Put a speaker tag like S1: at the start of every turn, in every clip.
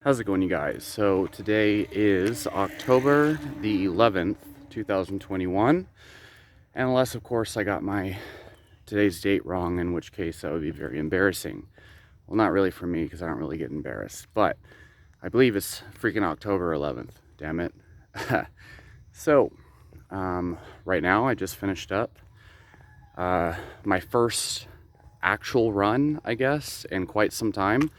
S1: How's it going, you guys? So today is October the 11th, 2021. And unless, of course, I got my today's date wrong, in which case that would be very embarrassing. Well, not really for me, because I don't really get embarrassed. But I believe it's freaking October 11th. Damn it. So, right now I just finished up my first actual run, I guess, in quite some time.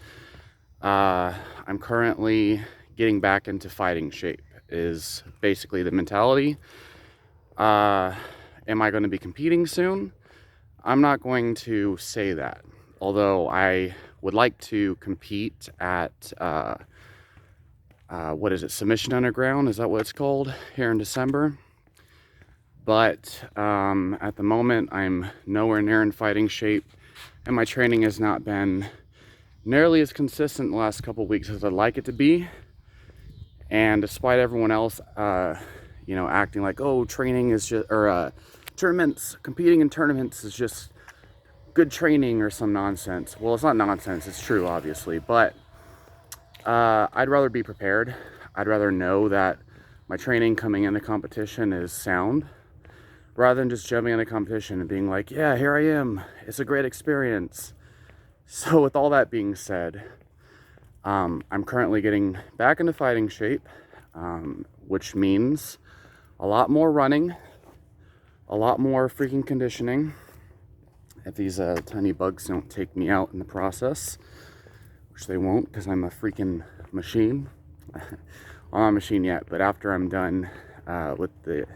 S1: I'm currently getting back into fighting shape is basically the mentality. Am I going to be competing soon? I'm not going to say that, although I would like to compete at what is it, Submission Underground? Is that what it's called here in December? But at the moment, I'm nowhere near in fighting shape, and my training has not been nearly as consistent the last couple weeks as I'd like it to be. And despite everyone else, acting like, oh, training is just, or tournaments, competing in tournaments is just good training or some nonsense. Well, it's not nonsense, it's true, obviously, but I'd rather be prepared. I'd rather know that my training coming into competition is sound, rather than just jumping into competition and being like, yeah, here I am, it's a great experience. So with all that being said, I'm currently getting back into fighting shape, which means a lot more running, a lot more freaking conditioning. If these tiny bugs don't take me out in the process, which they won't because I'm a freaking machine. I'm not a machine yet, but after I'm done with the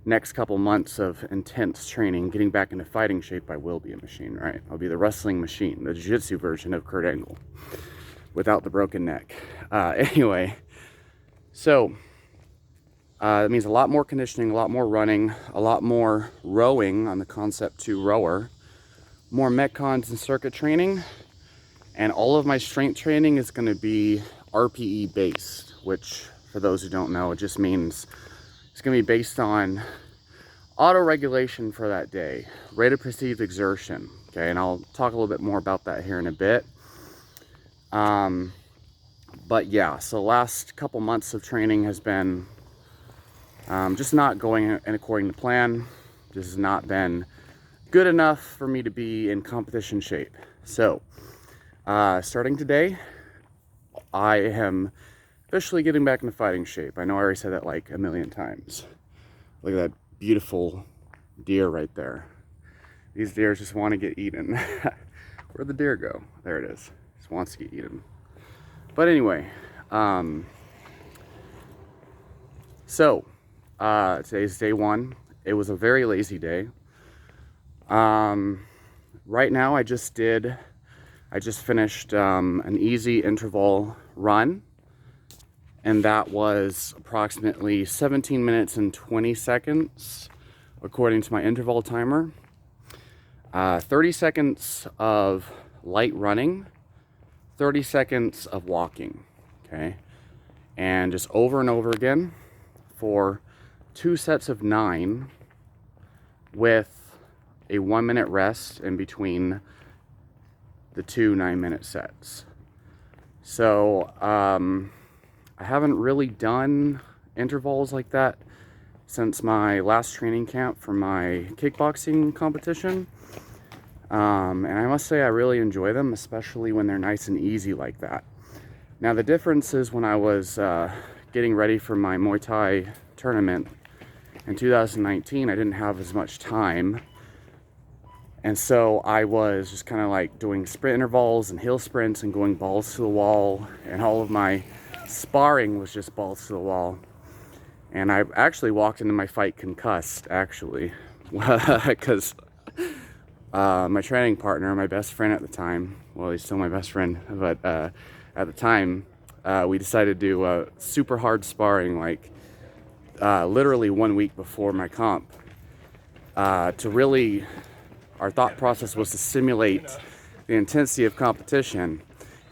S1: next couple months of intense training, getting back into fighting shape, I will be a machine, right? I'll be the wrestling machine, the jiu-jitsu version of Kurt Angle, without the broken neck. Anyway, so it means a lot more conditioning, a lot more running, a lot more rowing on the Concept 2 rower, more Metcons and circuit training, and all of my strength training is going to be RPE based, which for those who don't know, it just means it's going to be based on auto-regulation for that day, rate of perceived exertion, okay? And I'll talk a little bit more about that here in a bit. But yeah, so last couple months of training has been just not going in according to plan. This has not been good enough for me to be in competition shape. So, starting today, I am officially getting back into fighting shape. I know I already said that like a million times. Look at that beautiful deer right there. These deer just want to get eaten. Where'd the deer go? There it is. Just wants to get eaten. But anyway, today's day one. It was a very lazy day. Right now I just finished an easy interval run, and that was approximately 17 minutes and 20 seconds according to my interval timer. 30 seconds of light running, 30 seconds of walking, okay? And just over and over again for 2 sets of 9 with a 1-minute rest in between the 2 9-minute sets. So, I haven't really done intervals like that since my last training camp for my kickboxing competition. And I must say I really enjoy them, especially when they're nice and easy like that. Now the difference is when I was getting ready for my Muay Thai tournament in 2019, I didn't have as much time. And so I was just kind of like doing sprint intervals and hill sprints and going balls to the wall, and all of my sparring was just balls to the wall. And I actually walked into my fight concussed, actually, because my training partner, my best friend at the time, well, he's still my best friend, but at the time, we decided to do super hard sparring, like literally 1 week before my comp, to really, our thought process was to simulate the intensity of competition.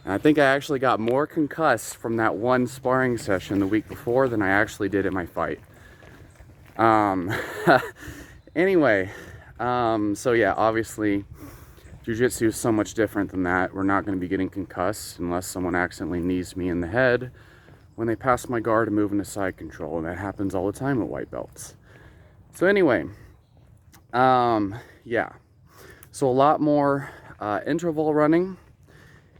S1: And I think I actually got more concussed from that one sparring session the week before than I actually did in my fight. Anyway, so yeah, obviously Jiu-jitsu is so much different than that. We're not going to be getting concussed unless someone accidentally knees me in the head when they pass my guard and move into side control, and that happens all the time with white belts. So anyway, yeah, so a lot more interval running,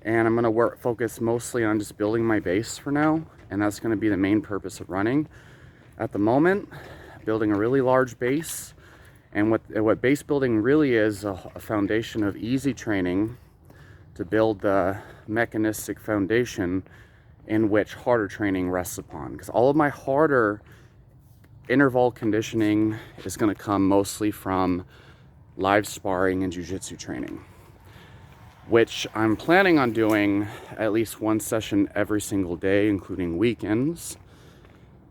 S1: and I'm going to focus mostly on just building my base for now, and that's going to be the main purpose of running at the moment, building a really large base. And what base building really is, a foundation of easy training to build the mechanistic foundation in which harder training rests upon. Because all of my harder interval conditioning is going to come mostly from live sparring and jiu-jitsu training, which I'm planning on doing at least one session every single day, including weekends.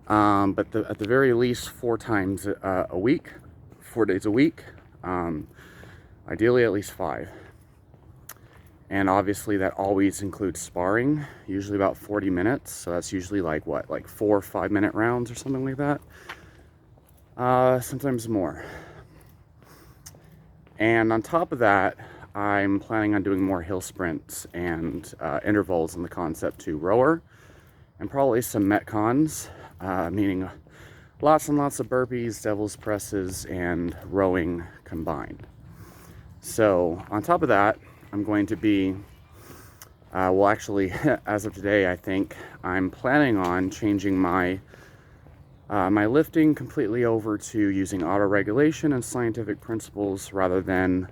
S1: But at the very least 4 times a week. 4 days a week, ideally at least 5. And obviously that always includes sparring, usually about 40 minutes. So that's usually like 4 or 5 minute rounds or something like that. Sometimes more. And on top of that, I'm planning on doing more hill sprints and intervals in the Concept 2 rower, and probably some metcons, meaning lots and lots of burpees, devil's presses, and rowing combined. So on top of that, I'm going to be, well actually, as of today, I think I'm planning on changing my my lifting completely over to using auto-regulation and scientific principles rather than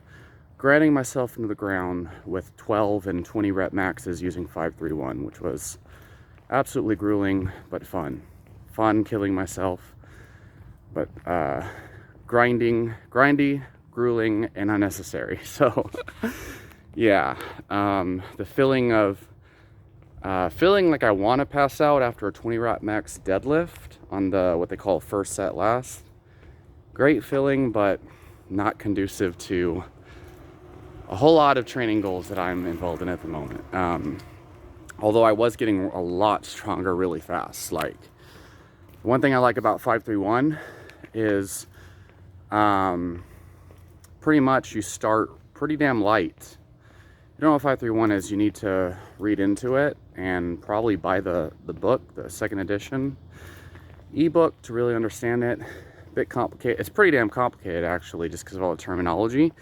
S1: grinding myself into the ground with 12 and 20 rep maxes using 5-3-1, which was absolutely grueling but fun. Fun killing myself, but grindy, grueling, and unnecessary. So yeah, the feeling like I want to pass out after a 20 rep max deadlift on the what they call first set last, great feeling, but not conducive to a whole lot of training goals that I'm involved in at the moment. Although I was getting a lot stronger really fast. Like, one thing I like about 5-3-1 is pretty much you start pretty damn light. You don't know what 5-3-1 is, you need to read into it and probably buy the book, the second edition ebook, to really understand it. A bit complicated. It's pretty damn complicated actually, just because of all the terminology.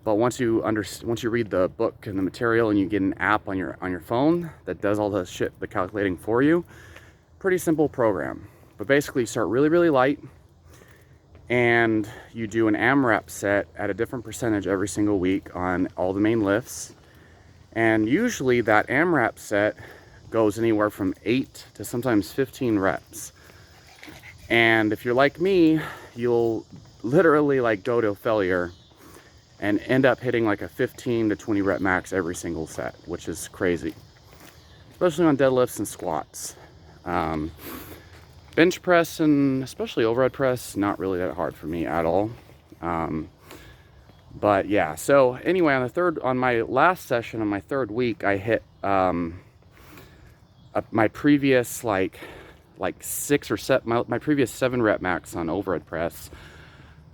S1: But once you read the book and the material, and you get an app on your phone that does all the shit, the calculating for you, pretty simple program. But basically, you start really, really light, and you do an AMRAP set at a different percentage every single week on all the main lifts. And usually that AMRAP set goes anywhere from 8 to sometimes 15 reps. And if you're like me, you'll literally like go to failure and end up hitting like a 15 to 20 rep max every single set, which is crazy, especially on deadlifts and squats. Bench press and especially overhead press, not really that hard for me at all. But yeah, so anyway, on my last session, on my 3rd week, I hit my previous my previous 7 rep max on overhead press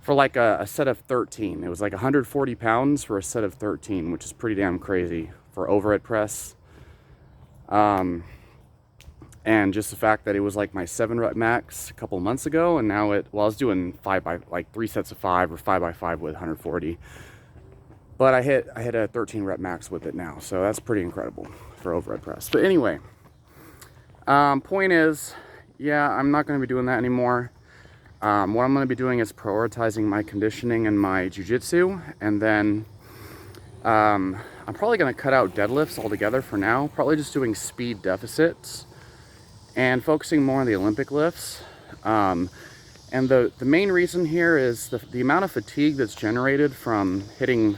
S1: for like a set of 13. It was like 140 pounds for a set of 13, which is pretty damn crazy for overhead press. And just the fact that it was like my 7 rep max a couple months ago, and now I was doing 3 sets of 5 or 5x5 with 140, but I hit a 13 rep max with it now, so that's pretty incredible for overhead press. But anyway, point is, yeah, I'm not going to be doing that anymore. What I'm going to be doing is prioritizing my conditioning and my jiu-jitsu, and then I'm probably going to cut out deadlifts altogether for now, probably just doing speed deficits and focusing more on the Olympic lifts. And the main reason here is the amount of fatigue that's generated from hitting,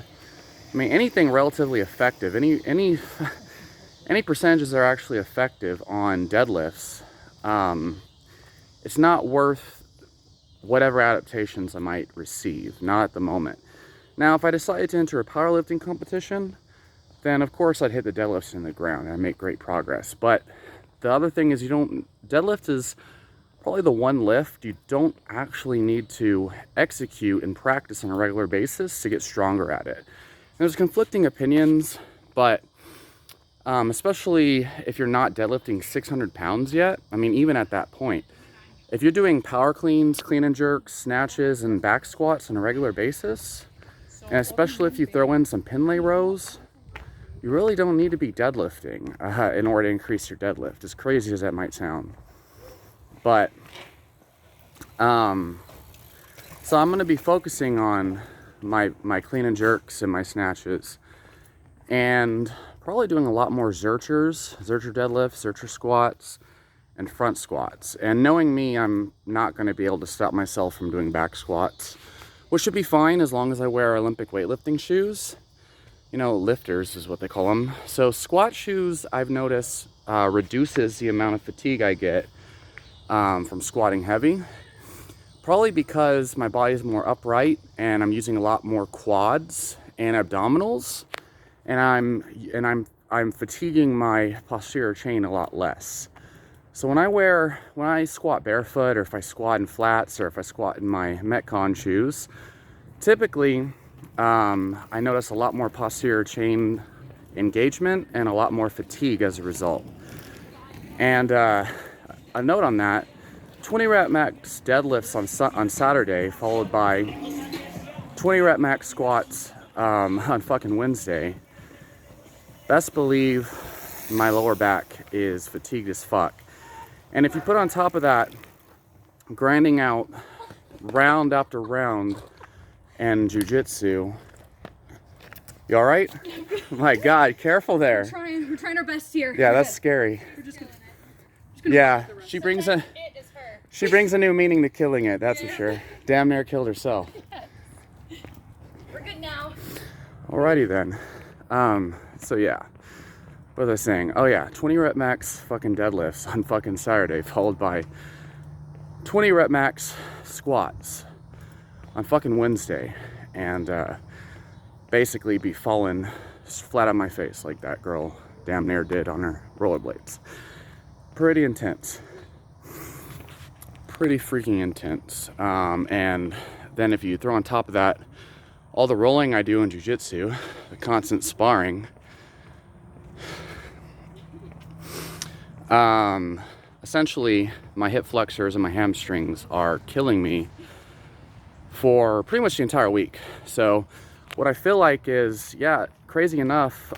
S1: anything relatively effective, any percentages that are actually effective on deadlifts, it's not worth whatever adaptations I might receive, not at the moment. Now, if I decided to enter a powerlifting competition, then of course I'd hit the deadlifts in the ground and I'd make great progress. But the other thing is, deadlift is probably the one lift you don't actually need to execute and practice on a regular basis to get stronger at it. There's conflicting opinions, but especially if you're not deadlifting 600 pounds yet. I mean, even at that point, if you're doing power cleans, clean and jerks, snatches, and back squats on a regular basis, and especially if you throw in some pin lay rows, you really don't need to be deadlifting in order to increase your deadlift, as crazy as that might sound. But, so I'm going to be focusing on my clean and jerks and my snatches, and probably doing a lot more Zercher deadlifts, Zercher squats, and front squats. And knowing me, I'm not going to be able to stop myself from doing back squats, which should be fine as long as I wear Olympic weightlifting shoes. You know, lifters is what they call them. So squat shoes, I've noticed, reduces the amount of fatigue I get from squatting heavy. Probably because my body's more upright and I'm using a lot more quads and abdominals, and I'm fatiguing my posterior chain a lot less. So when I squat barefoot, or if I squat in flats, or if I squat in my Metcon shoes, typically I notice a lot more posterior chain engagement and a lot more fatigue as a result. And a note on that: 20 rep max deadlifts on Saturday, followed by 20 rep max squats on fucking Wednesday. Best believe my lower back is fatigued as fuck. And if you put on top of that grinding out round after round and jujitsu, you all right? My God, careful there.
S2: We're trying our best here.
S1: Yeah, that's scary.
S2: We're just gonna
S1: Yeah, she brings a new meaning to killing it, that's for sure. Damn near killed herself.
S2: We're good now.
S1: Alrighty then. So yeah, what was I saying? Oh yeah, 20 rep max fucking deadlifts on fucking Saturday, followed by 20 rep max squats on fucking Wednesday, and basically be falling flat on my face like that girl damn near did on her rollerblades. Pretty intense. Pretty freaking intense. And then if you throw on top of that all the rolling I do in jiu-jitsu, the constant sparring, essentially my hip flexors and my hamstrings are killing me for pretty much the entire week. So what I feel like is, yeah, crazy enough,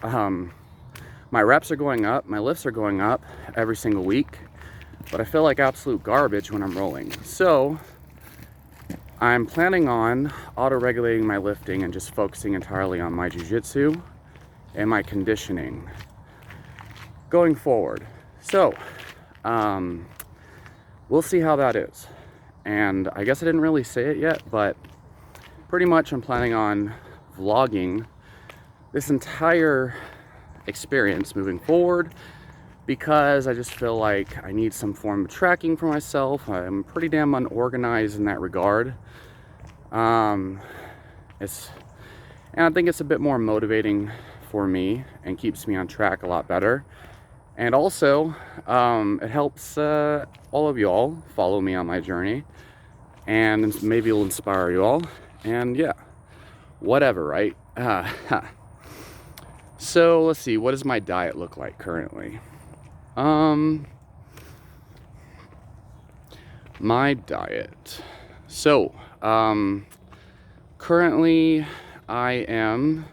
S1: my reps are going up, my lifts are going up every single week, but I feel like absolute garbage when I'm rolling. So I'm planning on auto-regulating my lifting and just focusing entirely on my jiu-jitsu and my conditioning going forward. So we'll see how that is. And I guess I didn't really say it yet, but pretty much I'm planning on vlogging this entire experience moving forward, because I just feel like I need some form of tracking for myself. I'm pretty damn unorganized in that regard. And I think it's a bit more motivating for me and keeps me on track a lot better. And also, it helps all of you all follow me on my journey, and maybe it'll inspire you all. And yeah, whatever, right? So let's see, what does my diet look like currently? My diet. So, currently I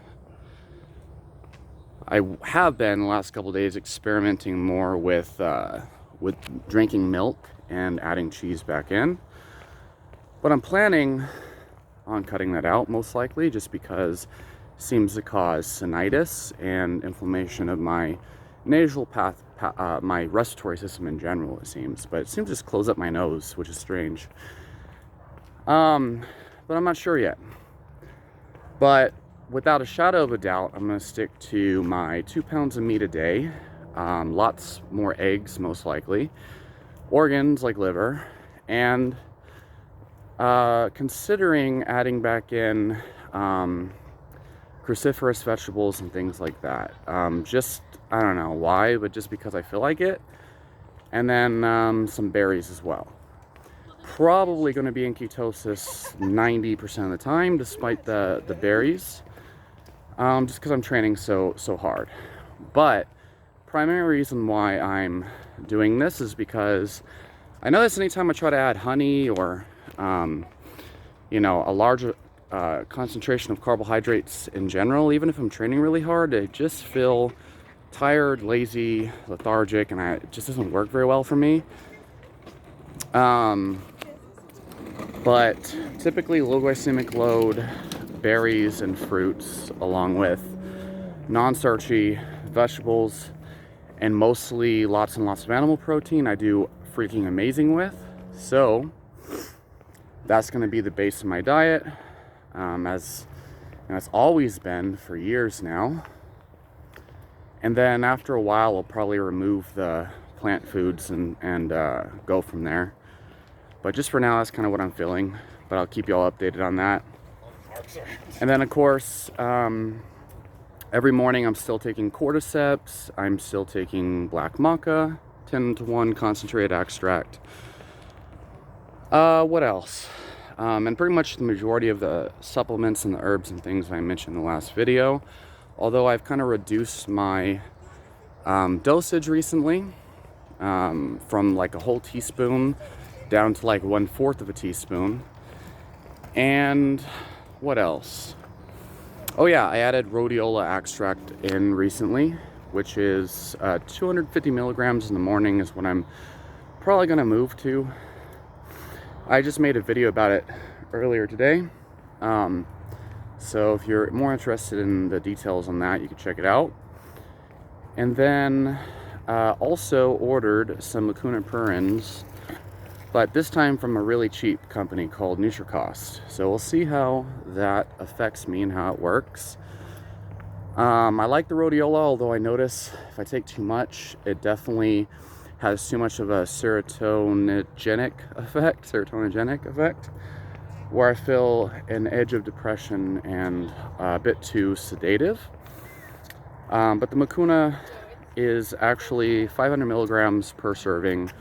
S1: have been the last couple days experimenting more with drinking milk and adding cheese back in. But I'm planning on cutting that out, most likely, just because it seems to cause sinusitis and inflammation of my nasal path, my respiratory system in general, it seems. But it seems to just close up my nose, which is strange. But I'm not sure yet. But without a shadow of a doubt, I'm going to stick to my 2 pounds of meat a day. Lots more eggs, most likely. Organs like liver. And considering adding back in cruciferous vegetables and things like that. Just, I don't know why, but just because I feel like it. And then some berries as well. Probably going to be in ketosis 90% of the time, despite the berries. just because I'm training so hard. But primary reason why I'm doing this is because I notice anytime I try to add honey or you know, a larger concentration of carbohydrates in general, even if I'm training really hard, I just feel tired, lazy, lethargic, and it just doesn't work very well for me. But typically low glycemic load, berries and fruits, along with non-starchy vegetables, and mostly lots and lots of animal protein, I do freaking amazing with. So that's going to be the base of my diet, as you know, it's always been for years now. And then after a while, I'll probably remove the plant foods and go from there. But just for now, that's kind of what I'm feeling. But I'll keep you all updated on that. And then, of course, every morning I'm still taking cordyceps. I'm still taking black maca, 10-to-1 concentrated extract. What else? And pretty much the majority of the supplements and the herbs and things I mentioned in the last video. Although I've kind of reduced my dosage recently from like a whole teaspoon down to like 1/4 of a teaspoon. And what else? Oh yeah, I added rhodiola extract in recently, which is 250 milligrams in the morning is what I'm probably gonna move to. I just made a video about it earlier today. So if you're more interested in the details on that, you can check it out. And then also ordered some Mucuna Prurins, but this time from a really cheap company called NutriCost. So we'll see how that affects me and how it works. I like the rhodiola, although I notice if I take too much, it definitely has too much of a serotoninogenic effect, where I feel an edge of depression and a bit too sedative. But the Mucuna is actually 500 milligrams per serving,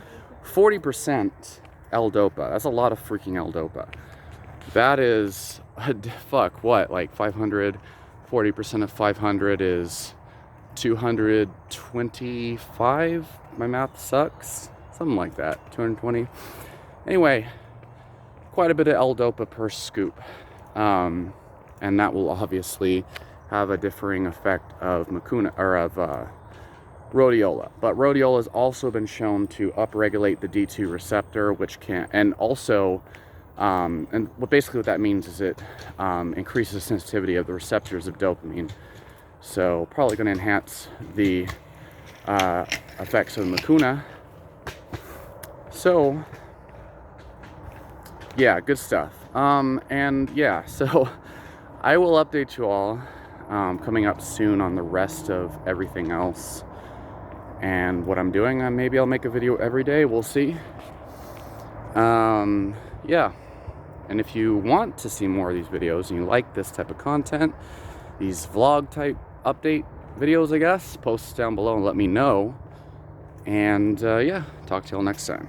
S1: 40% L-Dopa. That's a lot of freaking L-Dopa. That is, fuck, what, like 500, 40% of 500 is 225? My math sucks. Something like that, 220. Anyway, quite a bit of L-Dopa per scoop. And that will obviously have a differing effect of Mucuna, or of rhodiola. But rhodiola has also been shown to upregulate the D2 receptor, which can, and also, and basically what that means is it increases the sensitivity of the receptors of dopamine. So probably going to enhance the effects of Mucuna. So yeah, good stuff. And yeah, so I will update you all coming up soon on the rest of everything else and what I'm doing. Maybe I'll make a video every day, we'll see. Yeah, and if you want to see more of these videos and you like this type of content, these vlog type update videos, I guess, post down below and let me know. And yeah, talk to y'all next time.